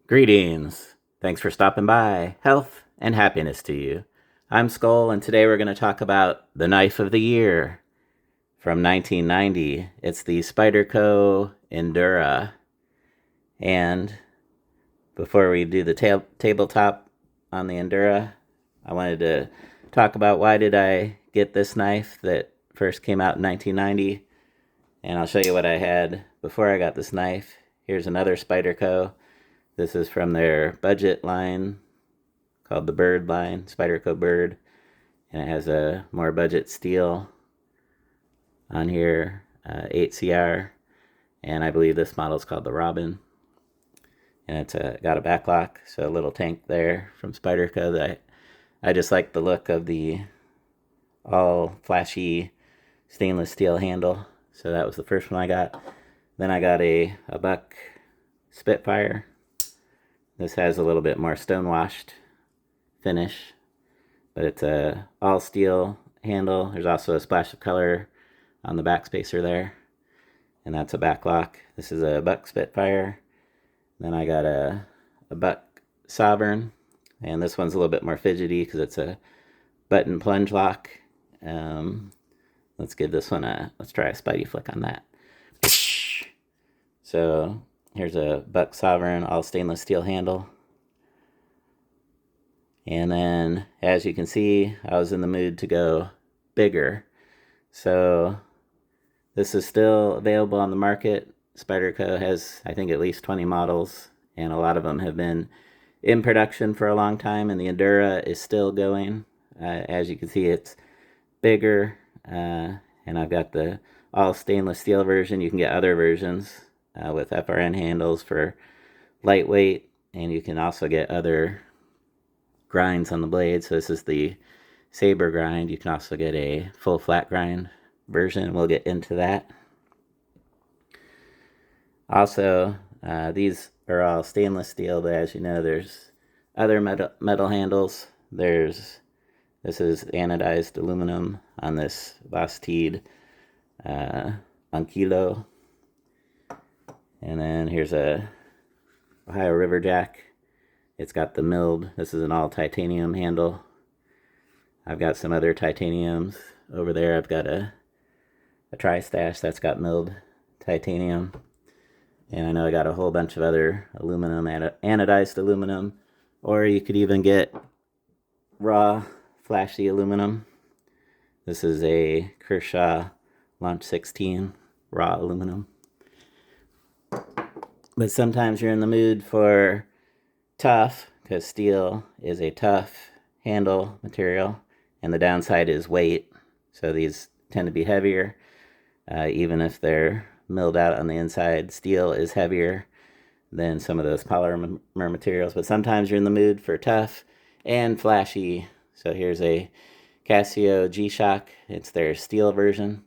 Greetings. Thanks for stopping by. Health and happiness to you. I'm Skol, and today we're going to talk about the knife of the year from 1990. It's the Spyderco Endura. And before we do the tabletop on the Endura, I wanted to talk about why did I get this knife that first came out in 1990. And I'll show you what I had before I got this knife. Here's another Spyderco. This is from their budget line called the Bird line, Spyderco Bird. And it has a more budget steel on here, 8CR. And I believe this model is called the Robin. And it's got a backlock, so a little tank there from Spyderco that I just like the look of the all flashy stainless steel handle. So that was the first one I got. Then I got a Buck Spitfire. This has a little bit more stone-washed finish, but it's a all steel handle. There's also a splash of color on the back spacer there, and that's a backlock. This is a Buck Spitfire. Then I got a Buck Saber, and this one's a little bit more fidgety because it's a button plunge lock. Let's give this one let's try a Spidey flick on that. So here's a Buck Sovereign, all stainless steel handle. And then, as you can see, I was in the mood to go bigger. So this is still available on the market. Spyderco has, I think, at least 20 models, and a lot of them have been in production for a long time, and the Endura is still going. As you can see, it's bigger, and I've got the all stainless steel version. You can get other versions with FRN handles for lightweight, and you can also get other grinds on the blade. So this is the Saber grind. You can also get a full flat grind version. We'll get into that. Also, these are all stainless steel, but as you know, there's other metal handles. This is anodized aluminum on this Bastide Ankylo. And then here's a Ohio River Jack. It's got the milled, this is an all titanium handle. I've got some other titaniums over there. I've got a Tri-Stash that's got milled titanium. And I know I got a whole bunch of other aluminum, anodized aluminum. Or you could even get raw, flashy aluminum. This is a Kershaw Launch 16 raw aluminum. But sometimes you're in the mood for tough, because steel is a tough handle material, and the downside is weight. So these tend to be heavier, even if they're milled out on the inside. Steel is heavier than some of those polymer materials, but sometimes you're in the mood for tough and flashy. So here's a Casio G-Shock. It's their steel version.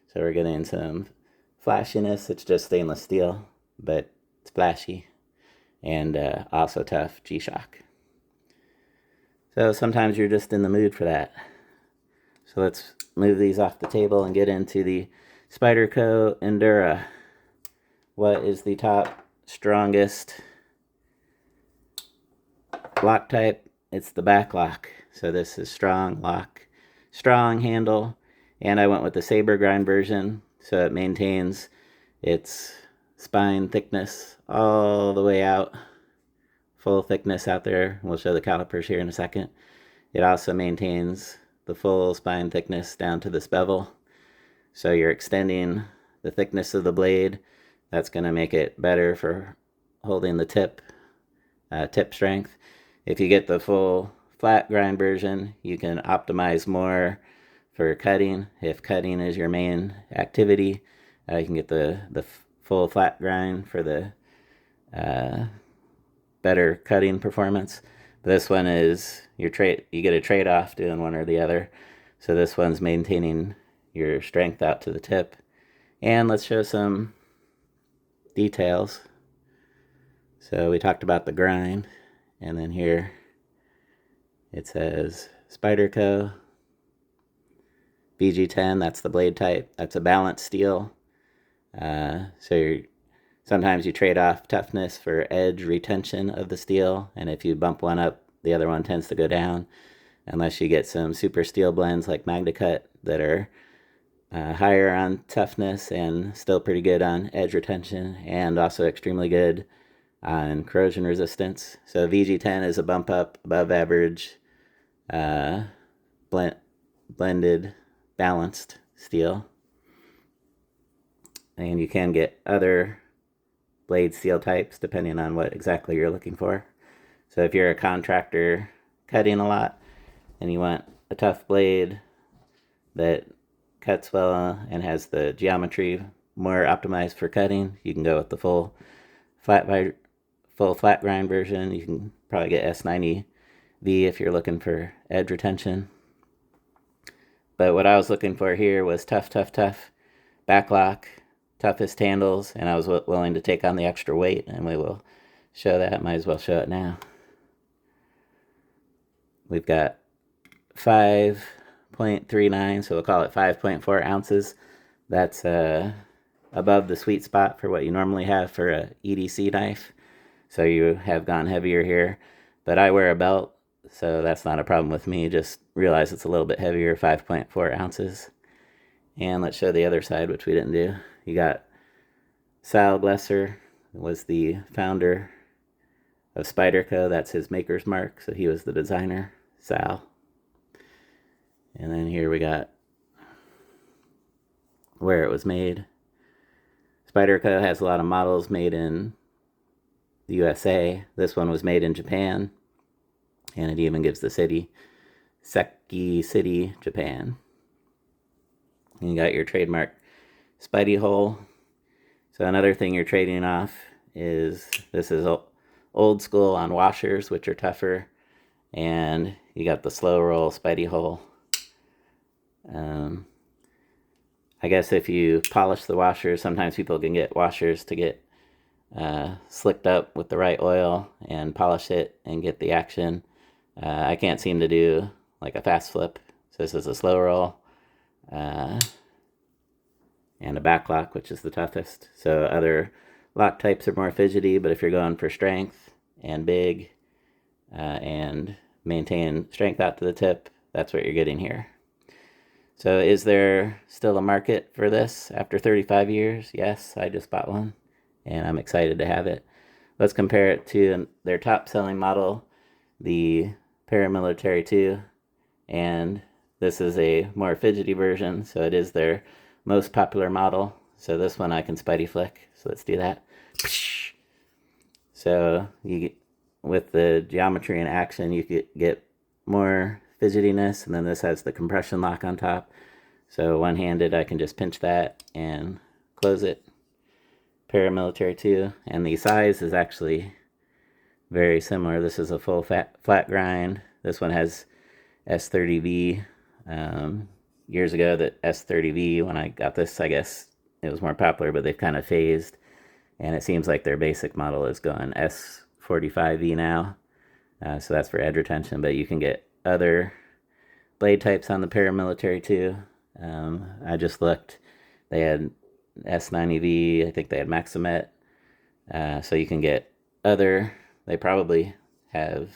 So we're getting some flashiness. It's just stainless steel, but it's flashy and also tough G-Shock. So sometimes you're just in the mood for that. So let's move these off the table and get into the Spyderco Endura. What is the top strongest lock type? It's the backlock. So this is strong lock, strong handle, and I went with the Saber grind version, so it maintains its spine thickness all the way out, full thickness out there. We'll show the calipers here in a second. It also maintains the full spine thickness down to this bevel, so you're extending the thickness of the blade. That's going to make it better for holding the tip strength. If you get the full flat grind version, you can optimize more for cutting. If cutting is your main activity, you can get the full flat grind for the better cutting performance. This one is you get a trade-off doing one or the other. So this one's maintaining your strength out to the tip. And let's show some details. So we talked about the grind, and then here it says Spyderco BG10. That's the blade type. That's a balanced steel. So your Sometimes you trade off toughness for edge retention of the steel, and if you bump one up, the other one tends to go down, unless you get some super steel blends like MagnaCut that are higher on toughness and still pretty good on edge retention, and also extremely good on corrosion resistance. So VG10 is a bump up above average, blended, balanced steel. And you can get other blade steel types depending on what exactly you're looking for. So if you're a contractor cutting a lot and you want a tough blade that cuts well and has the geometry more optimized for cutting, you can go with the full flat grind version. You can probably get S90V if you're looking for edge retention. But what I was looking for here was tough backlock, toughest handles, and I was willing to take on the extra weight, and we will show that. Might as well show it now. We've got 5.39, so we'll call it 5.4 ounces. That's above the sweet spot for what you normally have for a EDC knife. So you have gone heavier here, but I wear a belt, so that's not a problem with me. Just realize it's a little bit heavier, 5.4 ounces. And let's show the other side, which we didn't do. You got Sal Glesser, was the founder of Spyderco. That's his maker's mark, so he was the designer, Sal. And then here we got where it was made. Spyderco has a lot of models made in the USA. This one was made in Japan, and it even gives the city, Seki City, Japan. And you got your trademark Spidey hole. So another thing you're trading off is, this is old school on washers, which are tougher, and you got the slow roll Spidey hole. I guess if you polish the washers, sometimes people can get washers to get slicked up with the right oil and polish it and get the action. I can't seem to do like a fast flip, so this is a slow roll. And a backlock, which is the toughest. So other lock types are more fidgety, but if you're going for strength and big and maintain strength out to the tip, that's what you're getting here. So is there still a market for this after 35 years? Yes, I just bought one, and I'm excited to have it. Let's compare it to their top-selling model, the Paramilitary 2, and this is a more fidgety version, so it is their most popular model. So this one I can Spidey flick, so let's do that. So you, with the geometry and action, you could get more fidgetiness, and then this has the compression lock on top. So one-handed, I can just pinch that and close it. Paramilitary 2, and the size is actually very similar. This is a full flat grind. This one has S30V. Years ago, that S30V, when I got this, I guess it was more popular, but they've kind of phased, and it seems like their basic model is going S45V now. So that's for edge retention, but you can get other blade types on the Paramilitary too. I just looked. They had S90V, I think they had Maximet. So you can get other, they probably have,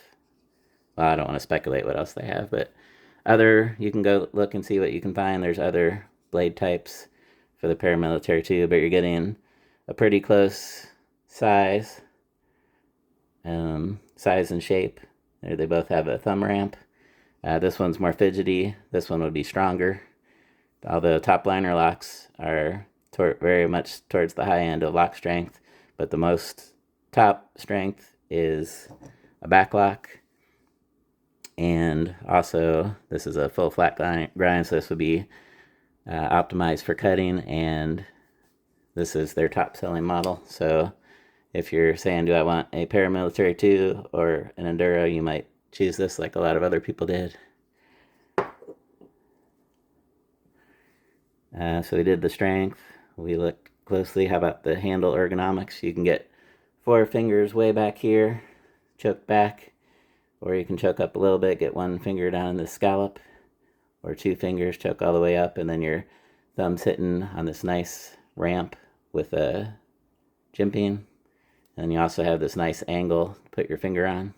well, I don't want to speculate what else they have, but other, you can go look and see what you can find. There's other blade types for the Paramilitary too, but you're getting a pretty close size and shape. They both have a thumb ramp. This one's more fidgety. This one would be stronger. Although top liner locks are very much towards the high end of lock strength, but the most top strength is a backlock. And also, this is a full flat grind, so this would be optimized for cutting, and this is their top-selling model. So if you're saying, do I want a Paramilitary 2 or an Endura, you might choose this like a lot of other people did. So we did the strength. We looked closely. How about the handle ergonomics? You can get 4 fingers way back here, choke back, or you can choke up a little bit, get 1 finger down in the scallop, or 2 fingers, choke all the way up, and then your thumb's hitting on this nice ramp with a jimping. And you also have this nice angle to put your finger on.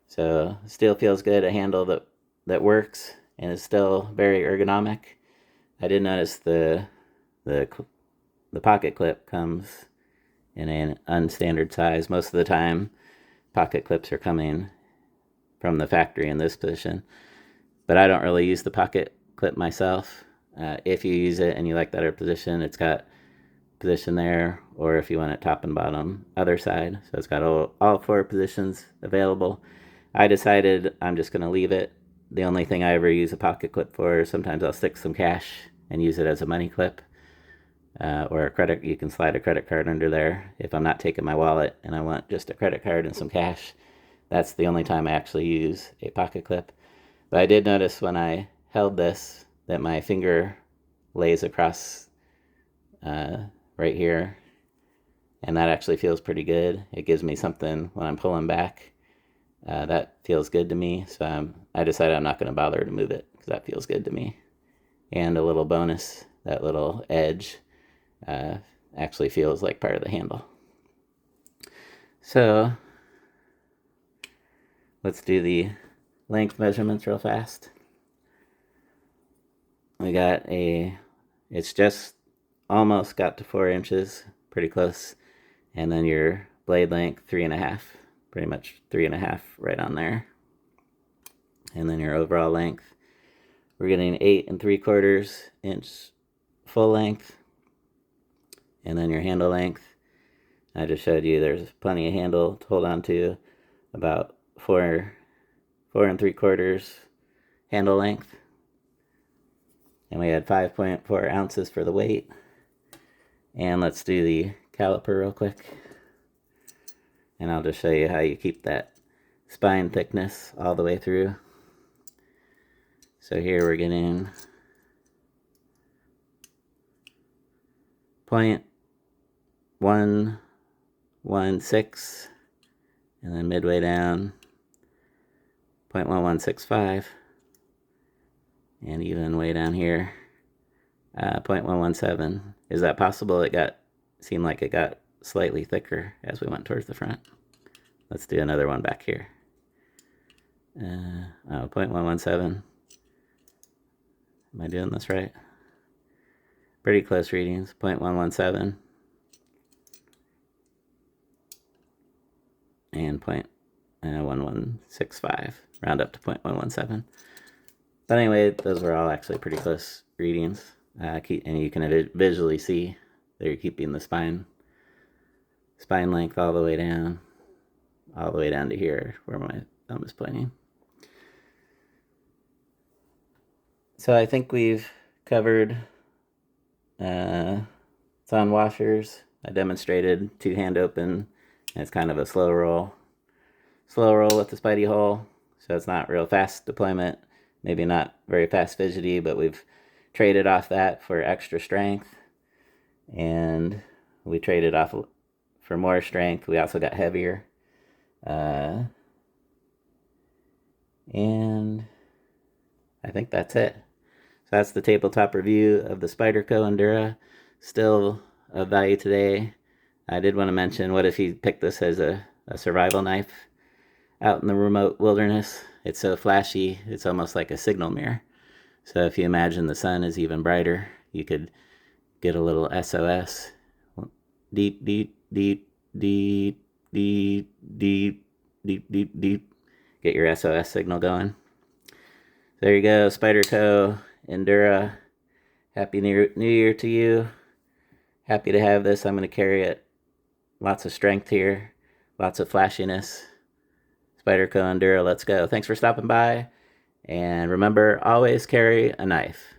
So still feels good, a handle that works and is still very ergonomic. I did notice the pocket clip comes in an unstandard size. Most of the time, pocket clips are coming from the factory in this position, but I don't really use the pocket clip myself. If you use it and you like that other position, it's got position there, or if you want it top and bottom, other side. So it's got all 4 positions available. I decided I'm just going to leave it. The only thing I ever use a pocket clip for, sometimes I'll stick some cash and use it as a money clip, or a credit. You can slide a credit card under there. If I'm not taking my wallet and I want just a credit card and some cash, that's the only time I actually use a pocket clip. But I did notice when I held this that my finger lays across right here, and that actually feels pretty good. It gives me something when I'm pulling back. That feels good to me, so I decided I'm not going to bother to move it because that feels good to me. And a little bonus, that little edge actually feels like part of the handle. So let's do the length measurements real fast. We got it's just almost got to 4 inches, pretty close. And then your blade length, 3.5, pretty much 3.5 right on there. And then your overall length, we're getting 8 3/4 inch full length. And then your handle length, I just showed you there's plenty of handle to hold on to, about 4 3/4 handle length. And we had 5.4 ounces for the weight. And let's do the caliper real quick. And I'll just show you how you keep that spine thickness all the way through. So here we're getting 0.116, and then midway down 0.1165, and even way down here 0.117. Is that possible? It seemed like it got slightly thicker as we went towards the front. Let's do another one back here. 0.117. Am I doing this right? Pretty close readings. 0.117 and 0.1165. Round up to 0.117. But anyway, those were all actually pretty close readings. And you can visually see that you're keeping the spine length all the way down to here where my thumb is pointing. So I think we've covered thumb washers. I demonstrated 2-hand open, and it's kind of a slow roll with the Spidey hole, so it's not real fast deployment, maybe not very fast fidgety, but we've traded off that for extra strength, and we traded off for more strength. We also got heavier, and I think that's it. So that's the tabletop review of the Spyderco Endura. Still of value today. I did want to mention, what if you pick this as a survival knife out in the remote wilderness? It's so flashy, it's almost like a signal mirror. So if you imagine the sun is even brighter, you could get a little SOS. Deep, deep, deep, deep, deep, deep, deep, deep, deep. Get your SOS signal going. There you go, Spyderco Endura. Happy New Year to you. Happy to have this. I'm going to carry it. Lots of strength here. Lots of flashiness. Spyderco Endura, let's go. Thanks for stopping by. And remember, always carry a knife.